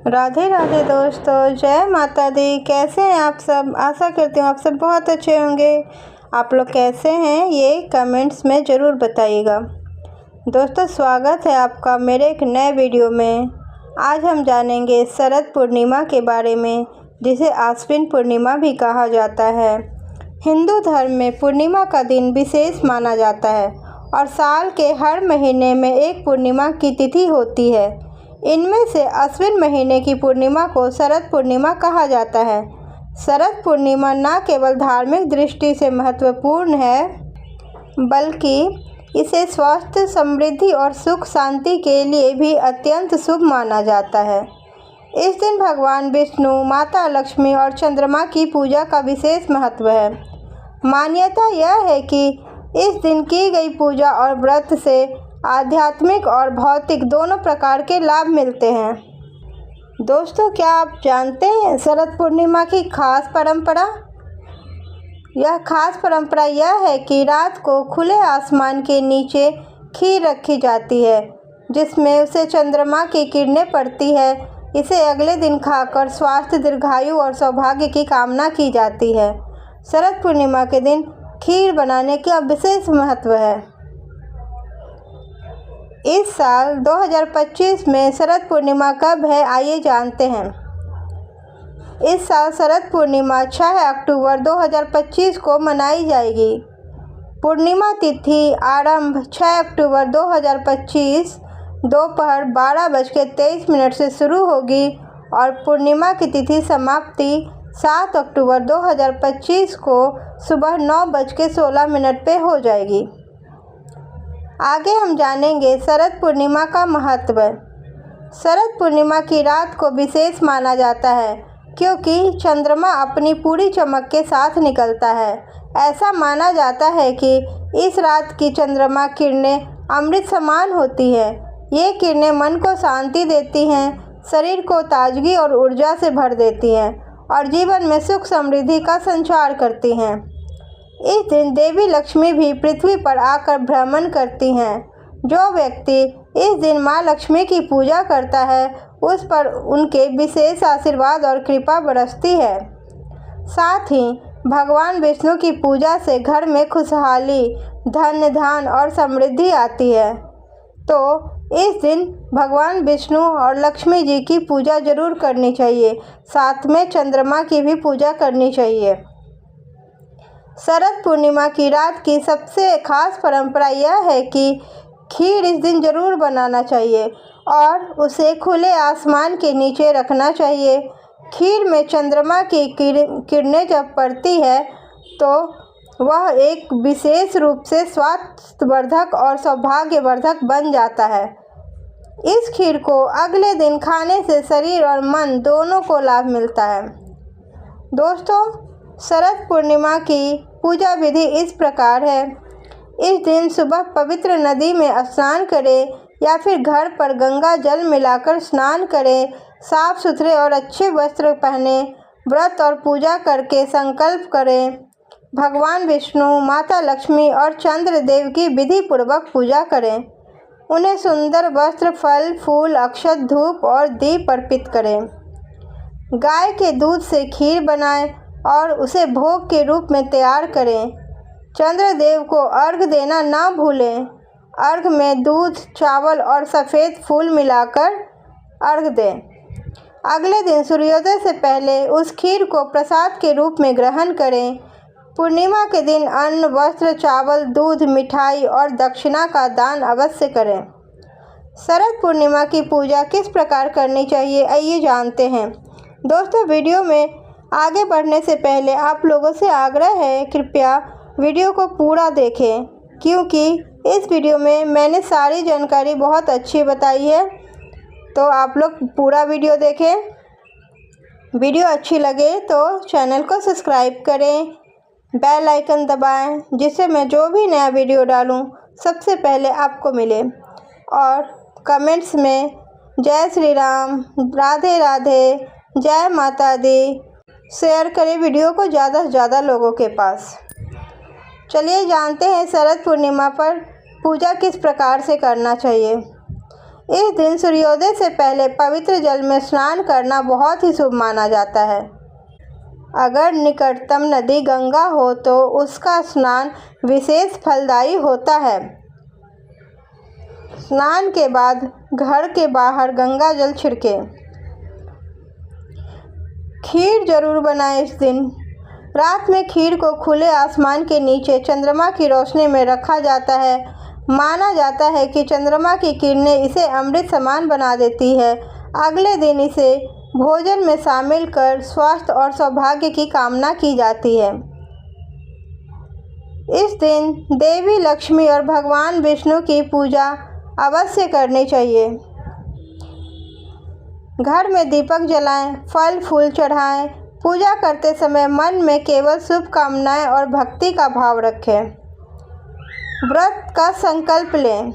राधे राधे दोस्तों, जय माता दी। कैसे हैं आप सब? आशा करती हूँ आप सब बहुत अच्छे होंगे। आप लोग कैसे हैं ये कमेंट्स में ज़रूर बताइएगा। दोस्तों, स्वागत है आपका मेरे एक नए वीडियो में। आज हम जानेंगे शरद पूर्णिमा के बारे में, जिसे आश्विन पूर्णिमा भी कहा जाता है। हिंदू धर्म में पूर्णिमा का दिन विशेष माना जाता है और साल के हर महीने में एक पूर्णिमा की तिथि होती है। इनमें से अश्विन महीने की पूर्णिमा को शरद पूर्णिमा कहा जाता है। शरद पूर्णिमा न केवल धार्मिक दृष्टि से महत्वपूर्ण है, बल्कि इसे स्वास्थ्य, समृद्धि और सुख शांति के लिए भी अत्यंत शुभ माना जाता है। इस दिन भगवान विष्णु, माता लक्ष्मी और चंद्रमा की पूजा का विशेष महत्व है। मान्यता यह है कि इस दिन की गई पूजा और व्रत से आध्यात्मिक और भौतिक दोनों प्रकार के लाभ मिलते हैं। दोस्तों, क्या आप जानते हैं शरद पूर्णिमा की खास परंपरा? यह खास परंपरा यह है कि रात को खुले आसमान के नीचे खीर रखी जाती है, जिसमें उसे चंद्रमा की किरणें पड़ती है। इसे अगले दिन खाकर स्वास्थ्य, दीर्घायु और सौभाग्य की कामना की जाती है। शरद पूर्णिमा के दिन खीर बनाने का विशेष महत्व है। इस साल 2025 में शरद पूर्णिमा कब है, आइए जानते हैं। इस साल शरद पूर्णिमा 6 अक्टूबर 2025 को मनाई जाएगी। पूर्णिमा तिथि आरंभ 6 अक्टूबर 2025 दोपहर 12:23 से शुरू होगी और पूर्णिमा की तिथि समाप्ति 7 अक्टूबर 2025 को सुबह 9:16 पे हो जाएगी। आगे हम जानेंगे शरद पूर्णिमा का महत्व। शरद पूर्णिमा की रात को विशेष माना जाता है, क्योंकि चंद्रमा अपनी पूरी चमक के साथ निकलता है। ऐसा माना जाता है कि इस रात की चंद्रमा किरणें अमृत समान होती हैं। ये किरणें मन को शांति देती हैं, शरीर को ताजगी और ऊर्जा से भर देती हैं और जीवन में सुख समृद्धि का संचार करती हैं। इस दिन देवी लक्ष्मी भी पृथ्वी पर आकर भ्रमण करती हैं। जो व्यक्ति इस दिन माँ लक्ष्मी की पूजा करता है, उस पर उनके विशेष आशीर्वाद और कृपा बरसती है। साथ ही भगवान विष्णु की पूजा से घर में खुशहाली, धन धान और समृद्धि आती है। तो इस दिन भगवान विष्णु और लक्ष्मी जी की पूजा जरूर करनी चाहिए। साथ में चंद्रमा की भी पूजा करनी चाहिए। शरद पूर्णिमा की रात की सबसे खास परंपरा यह है कि खीर इस दिन जरूर बनाना चाहिए और उसे खुले आसमान के नीचे रखना चाहिए। खीर में चंद्रमा की किरणें जब पड़ती है तो वह एक विशेष रूप से स्वास्थ्यवर्धक और सौभाग्यवर्धक बन जाता है। इस खीर को अगले दिन खाने से शरीर और मन दोनों को लाभ मिलता है। दोस्तों, शरद पूर्णिमा की पूजा विधि इस प्रकार है। इस दिन सुबह पवित्र नदी में स्नान करें या फिर घर पर गंगा जल मिलाकर स्नान करें। साफ सुथरे और अच्छे वस्त्र पहने, व्रत और पूजा करके संकल्प करें। भगवान विष्णु, माता लक्ष्मी और चंद्र देव की विधि पूर्वक पूजा करें। उन्हें सुंदर वस्त्र, फल, फूल, अक्षत, धूप और दीप अर्पित करें। गाय के दूध से खीर बनाएं और उसे भोग के रूप में तैयार करें। चंद्रदेव को अर्घ देना ना भूलें। अर्घ में दूध, चावल और सफ़ेद फूल मिलाकर अर्घ दें। अगले दिन सूर्योदय से पहले उस खीर को प्रसाद के रूप में ग्रहण करें। पूर्णिमा के दिन अन्न, वस्त्र, चावल, दूध, मिठाई और दक्षिणा का दान अवश्य करें। शरद पूर्णिमा की पूजा किस प्रकार करनी चाहिए, आइए जानते हैं। दोस्तों, वीडियो में आगे बढ़ने से पहले आप लोगों से आग्रह है, कृपया वीडियो को पूरा देखें, क्योंकि इस वीडियो में मैंने सारी जानकारी बहुत अच्छी बताई है। तो आप लोग पूरा वीडियो देखें। वीडियो अच्छी लगे तो चैनल को सब्सक्राइब करें, बेल आइकन दबाएं, जिससे मैं जो भी नया वीडियो डालूं सबसे पहले आपको मिले। और कमेंट्स में जय श्री राम, राधे राधे, जय माता दी शेयर करें वीडियो को ज़्यादा से ज़्यादा लोगों के पास। चलिए जानते हैं शरद पूर्णिमा पर पूजा किस प्रकार से करना चाहिए। इस दिन सूर्योदय से पहले पवित्र जल में स्नान करना बहुत ही शुभ माना जाता है। अगर निकटतम नदी गंगा हो तो उसका स्नान विशेष फलदायी होता है। स्नान के बाद घर के बाहर गंगा जल छिड़कें। खीर जरूर बनाएं। इस दिन रात में खीर को खुले आसमान के नीचे चंद्रमा की रोशनी में रखा जाता है। माना जाता है कि चंद्रमा की किरणें इसे अमृत समान बना देती है। अगले दिन इसे भोजन में शामिल कर स्वास्थ्य और सौभाग्य की कामना की जाती है। इस दिन देवी लक्ष्मी और भगवान विष्णु की पूजा अवश्य करनी चाहिए। घर में दीपक जलाएं, फल फूल चढ़ाएं। पूजा करते समय मन में केवल शुभ कामनाएं और भक्ति का भाव रखें। व्रत का संकल्प लें।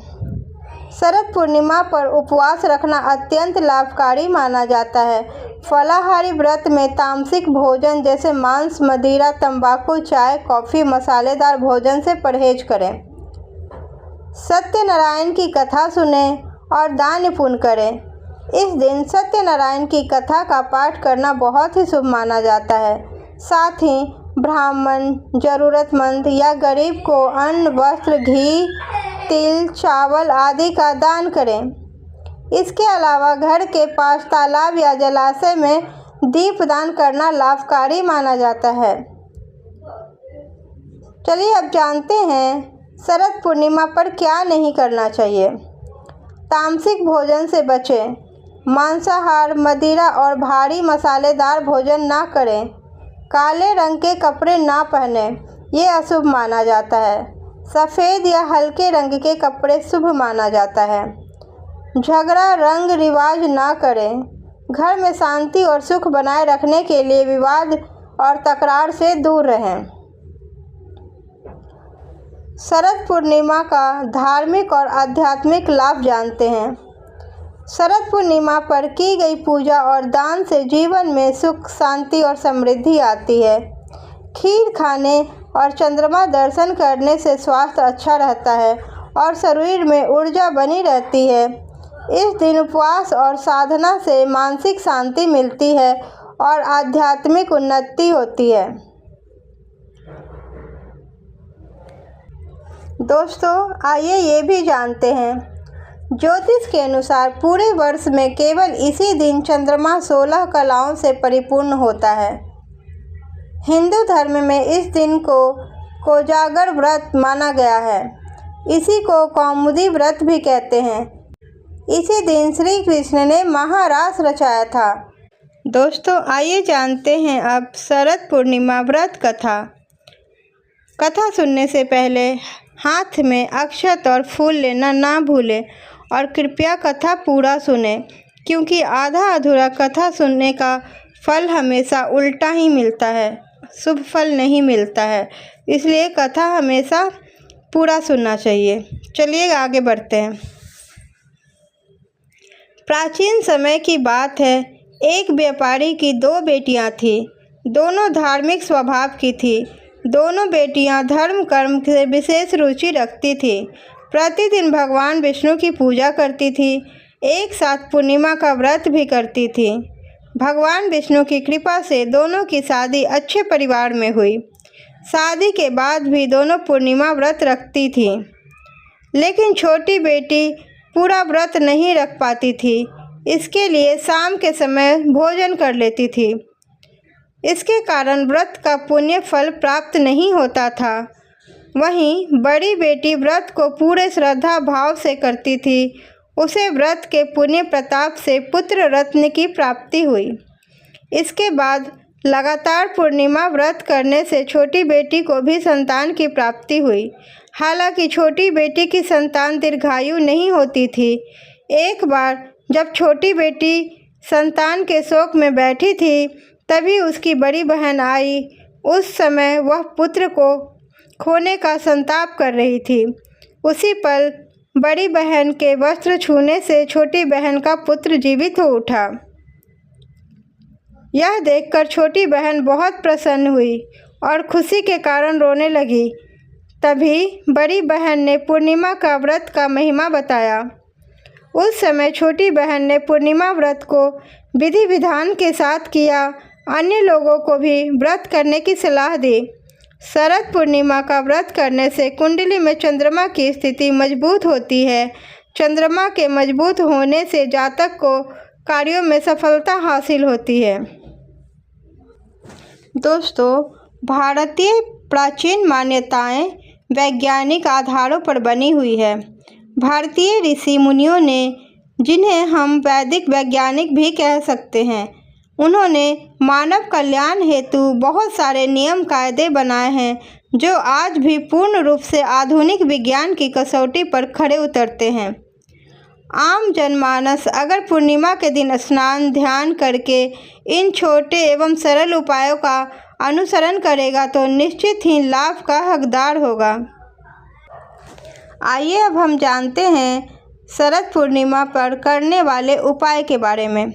शरद पूर्णिमा पर उपवास रखना अत्यंत लाभकारी माना जाता है। फलाहारी व्रत में तामसिक भोजन जैसे मांस, मदिरा, तंबाकू, चाय, कॉफ़ी, मसालेदार भोजन से परहेज करें। सत्यनारायण की कथा सुनें और दान पुण्य करें। इस दिन सत्यनारायण की कथा का पाठ करना बहुत ही शुभ माना जाता है। साथ ही ब्राह्मण, ज़रूरतमंद या गरीब को अन्न, वस्त्र, घी, तिल, चावल आदि का दान करें। इसके अलावा घर के पास तालाब या जलाशय में दीप दान करना लाभकारी माना जाता है। चलिए अब जानते हैं शरद पूर्णिमा पर क्या नहीं करना चाहिए। तामसिक भोजन से बचें। मांसाहार, मदिरा और भारी मसालेदार भोजन ना करें। काले रंग के कपड़े ना पहनें, ये अशुभ माना जाता है। सफ़ेद या हल्के रंग के कपड़े शुभ माना जाता है। झगड़ा, रंग रिवाज ना करें। घर में शांति और सुख बनाए रखने के लिए विवाद और तकरार से दूर रहें। शरद पूर्णिमा का धार्मिक और आध्यात्मिक लाभ जानते हैं। शरद पूर्णिमा पर की गई पूजा और दान से जीवन में सुख, शांति और समृद्धि आती है। खीर खाने और चंद्रमा दर्शन करने से स्वास्थ्य अच्छा रहता है और शरीर में ऊर्जा बनी रहती है। इस दिन उपवास और साधना से मानसिक शांति मिलती है और आध्यात्मिक उन्नति होती है। दोस्तों, आइए ये भी जानते हैं, ज्योतिष के अनुसार पूरे वर्ष में केवल इसी दिन चंद्रमा 16 कलाओं से परिपूर्ण होता है। हिंदू धर्म में इस दिन को कोजागर व्रत माना गया है। इसी को कौमुदी व्रत भी कहते हैं। इसी दिन श्री कृष्ण ने महारास रचाया था। दोस्तों, आइए जानते हैं अब शरद पूर्णिमा व्रत कथा। कथा सुनने से पहले हाथ में अक्षत और फूल लेना ना भूलें और कृपया कथा पूरा सुनें, क्योंकि आधा अधूरा कथा सुनने का फल हमेशा उल्टा ही मिलता है, शुभ फल नहीं मिलता है। इसलिए कथा हमेशा पूरा सुनना चाहिए। चलिए आगे बढ़ते हैं। प्राचीन समय की बात है। एक व्यापारी की 2 बेटियां थीं। दोनों धार्मिक स्वभाव की थीं। दोनों बेटियां धर्म कर्म से विशेष रुचि रखती थीं। प्रतिदिन भगवान विष्णु की पूजा करती थीं। एक साथ पूर्णिमा का व्रत भी करती थीं। भगवान विष्णु की कृपा से दोनों की शादी अच्छे परिवार में हुई। शादी के बाद भी दोनों पूर्णिमा व्रत रखती थीं, लेकिन छोटी बेटी पूरा व्रत नहीं रख पाती थी। इसके लिए शाम के समय भोजन कर लेती थी। इसके कारण व्रत का पुण्य फल प्राप्त नहीं होता था। वहीं बड़ी बेटी व्रत को पूरे श्रद्धा भाव से करती थी। उसे व्रत के पुण्य प्रताप से पुत्र रत्न की प्राप्ति हुई। इसके बाद लगातार पूर्णिमा व्रत करने से छोटी बेटी को भी संतान की प्राप्ति हुई। हालांकि छोटी बेटी की संतान दीर्घायु नहीं होती थी। एक बार जब छोटी बेटी संतान के शोक में बैठी थी, तभी उसकी बड़ी बहन आई। उस समय वह पुत्र को खोने का संताप कर रही थी। उसी पल बड़ी बहन के वस्त्र छूने से छोटी बहन का पुत्र जीवित हो उठा। यह देखकर छोटी बहन बहुत प्रसन्न हुई और खुशी के कारण रोने लगी। तभी बड़ी बहन ने पूर्णिमा का व्रत का महिमा बताया। उस समय छोटी बहन ने पूर्णिमा व्रत को विधि विधान के साथ किया। अन्य लोगों को भी व्रत करने की सलाह दी। शरद पूर्णिमा का व्रत करने से कुंडली में चंद्रमा की स्थिति मजबूत होती है। चंद्रमा के मजबूत होने से जातक को कार्यों में सफलता हासिल होती है। दोस्तों, भारतीय प्राचीन मान्यताएं वैज्ञानिक आधारों पर बनी हुई है। भारतीय ऋषि मुनियों ने, जिन्हें हम वैदिक वैज्ञानिक भी कह सकते हैं, उन्होंने मानव कल्याण हेतु बहुत सारे नियम कायदे बनाए हैं जो आज भी पूर्ण रूप से आधुनिक विज्ञान की कसौटी पर खड़े उतरते हैं। आम जनमानस अगर पूर्णिमा के दिन स्नान ध्यान करके इन छोटे एवं सरल उपायों का अनुसरण करेगा तो निश्चित ही लाभ का हकदार होगा। आइए अब हम जानते हैं शरद पूर्णिमा पर करने वाले उपाय के बारे में।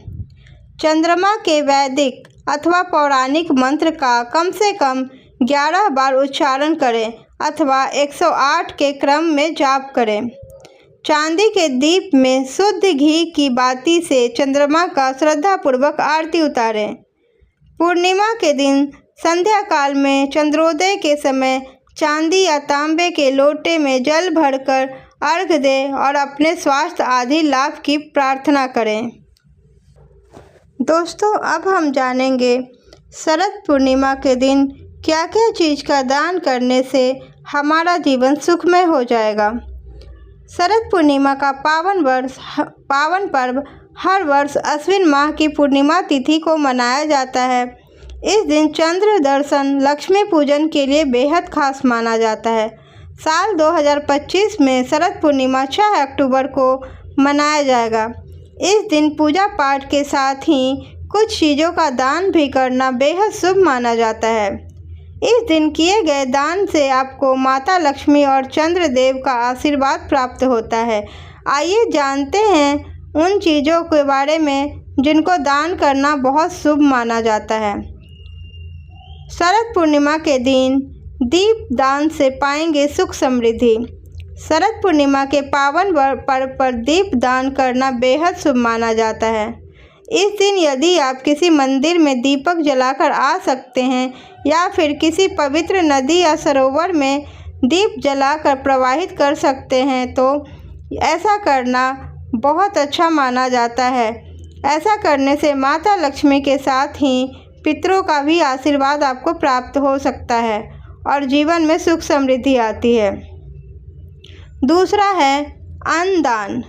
चंद्रमा के वैदिक अथवा पौराणिक मंत्र का कम से कम 11 बार उच्चारण करें अथवा 108 के क्रम में जाप करें। चांदी के दीप में शुद्ध घी की बाती से चंद्रमा का श्रद्धापूर्वक आरती उतारें। पूर्णिमा के दिन संध्या काल में चंद्रोदय के समय चांदी या तांबे के लोटे में जल भरकर अर्घ दें और अपने स्वास्थ्य आदि लाभ की प्रार्थना करें। दोस्तों, अब हम जानेंगे शरद पूर्णिमा के दिन क्या क्या चीज़ का दान करने से हमारा जीवन सुखमय हो जाएगा। शरद पूर्णिमा का पावन पर्व हर वर्ष अश्विन माह की पूर्णिमा तिथि को मनाया जाता है। इस दिन चंद्र दर्शन लक्ष्मी पूजन के लिए बेहद खास माना जाता है। साल 2025 में शरद पूर्णिमा 6 अक्टूबर को मनाया जाएगा। इस दिन पूजा पाठ के साथ ही कुछ चीज़ों का दान भी करना बेहद शुभ माना जाता है। इस दिन किए गए दान से आपको माता लक्ष्मी और चंद्रदेव का आशीर्वाद प्राप्त होता है। आइए जानते हैं उन चीज़ों के बारे में जिनको दान करना बहुत शुभ माना जाता है। शरद पूर्णिमा के दिन दीप दान से पाएंगे सुख समृद्धि। शरद पूर्णिमा के पावन पर्व पर दीप दान करना बेहद शुभ माना जाता है। इस दिन यदि आप किसी मंदिर में दीपक जलाकर आ सकते हैं या फिर किसी पवित्र नदी या सरोवर में दीप जलाकर प्रवाहित कर सकते हैं तो ऐसा करना बहुत अच्छा माना जाता है। ऐसा करने से माता लक्ष्मी के साथ ही पितरों का भी आशीर्वाद आपको प्राप्त हो सकता है और जीवन में सुख समृद्धि आती है। दूसरा है अन्न दान।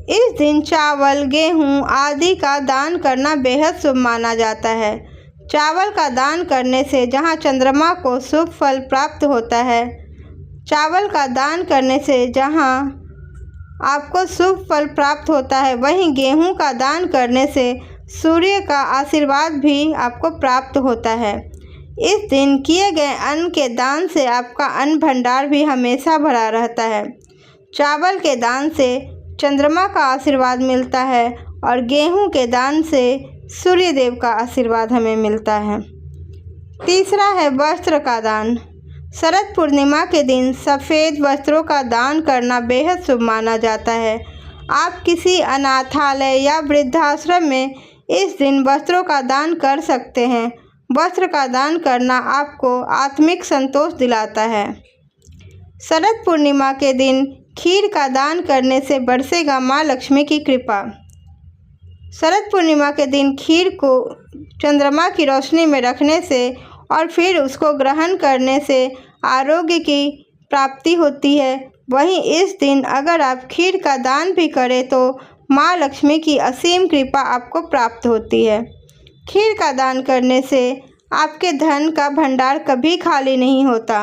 इस दिन चावल, गेहूं आदि का दान करना बेहद शुभ माना जाता है। चावल का दान करने से जहां चंद्रमा को शुभ फल प्राप्त होता है, चावल का दान करने से जहां आपको शुभ फल प्राप्त होता है, वहीं गेहूं का दान करने से सूर्य का आशीर्वाद भी आपको प्राप्त होता है। इस दिन किए गए अन्न के दान से आपका अन्न भंडार भी हमेशा भरा रहता है। चावल के दान से चंद्रमा का आशीर्वाद मिलता है और गेहूं के दान से सूर्य देव का आशीर्वाद हमें मिलता है। तीसरा है वस्त्र का दान। शरद पूर्णिमा के दिन सफ़ेद वस्त्रों का दान करना बेहद शुभ माना जाता है। आप किसी अनाथालय या वृद्धाश्रम में इस दिन वस्त्रों का दान कर सकते हैं। वस्त्र का दान करना आपको आत्मिक संतोष दिलाता है। शरद पूर्णिमा के दिन खीर का दान करने से बरसेगा माँ लक्ष्मी की कृपा। शरद पूर्णिमा के दिन खीर को चंद्रमा की रोशनी में रखने से और फिर उसको ग्रहण करने से आरोग्य की प्राप्ति होती है। वहीं इस दिन अगर आप खीर का दान भी करें तो माँ लक्ष्मी की असीम कृपा आपको प्राप्त होती है। खीर का दान करने से आपके धन का भंडार कभी खाली नहीं होता।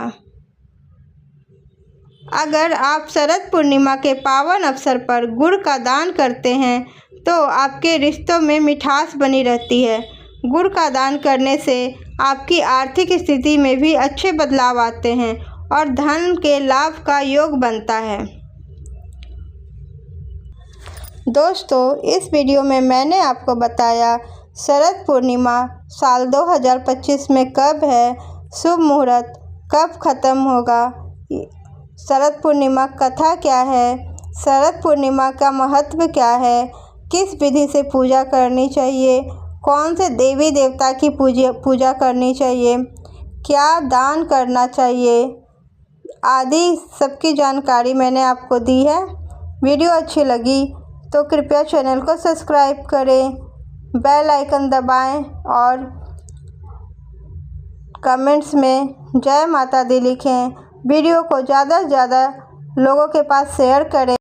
अगर आप शरद पूर्णिमा के पावन अवसर पर गुड़ का दान करते हैं तो आपके रिश्तों में मिठास बनी रहती है। गुड़ का दान करने से आपकी आर्थिक स्थिति में भी अच्छे बदलाव आते हैं और धन के लाभ का योग बनता है। दोस्तों, इस वीडियो में मैंने आपको बताया शरद पूर्णिमा साल 2025 में कब है, शुभ मुहूर्त कब ख़त्म होगा, शरद पूर्णिमा कथा क्या है, शरद पूर्णिमा का महत्व क्या है, किस विधि से पूजा करनी चाहिए, कौन से देवी देवता की पूजा करनी चाहिए, क्या दान करना चाहिए आदि सबकी जानकारी मैंने आपको दी है। वीडियो अच्छी लगी तो कृपया चैनल को सब्सक्राइब करें, बेल आइकन दबाएं और कमेंट्स में जय माता दी लिखें। वीडियो को ज़्यादा से ज़्यादा लोगों के पास शेयर करें।